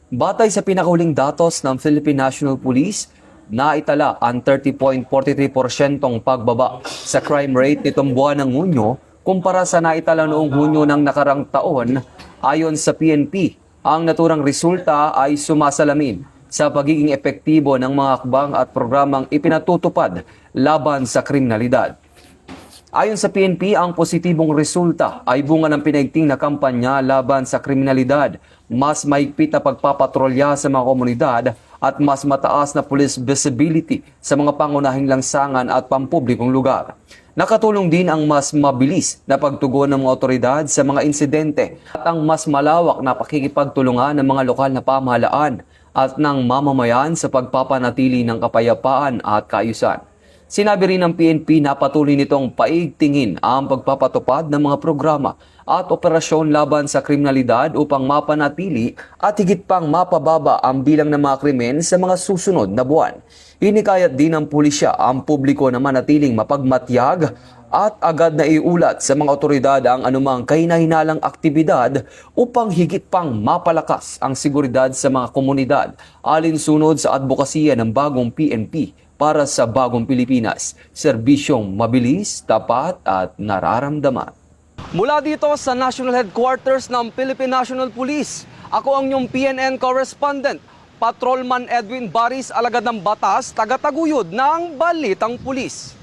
Batay sa pinakahuling datos ng Philippine National Police, naitala ang 30.43% pagbaba sa crime rate nitong buwan ng Hunyo kumpara sa naitala noong Hunyo ng nakarang taon. Ayon sa PNP, ang naturang resulta ay sumasalamin sa pagiging epektibo ng mga hakbang at programang ipinatutupad laban sa kriminalidad. Ayon sa PNP, ang positibong resulta ay bunga ng pinaigting na kampanya laban sa kriminalidad, mas mahigpit na pagpapatrolya sa mga komunidad at mas mataas na police visibility sa mga pangunahing lansangan at pampublikong lugar. Nakatulong din ang mas mabilis na pagtugon ng mga otoridad sa mga insidente at ang mas malawak na pakikipagtulungan ng mga lokal na pamahalaan at ng mamamayan sa pagpapanatili ng kapayapaan at kaayusan. Sinabi rin ng PNP na patuloy nitong paigtingin ang pagpapatupad ng mga programa at operasyon laban sa kriminalidad upang mapanatili at higit pang mapababa ang bilang ng mga krimen sa mga susunod na buwan. Hinikayat din ng pulisya ang publiko na manatiling mapagmatyag at agad na iulat sa mga otoridad ang anumang kahinahinalang aktibidad upang higit pang mapalakas ang seguridad sa mga komunidad alinsunod sa advokasya ng bagong PNP para sa bagong Pilipinas, serbisyong mabilis, tapat at nararamdaman. Mula dito sa National Headquarters ng Philippine National Police, ako ang inyong PNN correspondent, Patrolman Edwin Baris, alagad ng batas, taga-taguyod ng Balitang Pulis.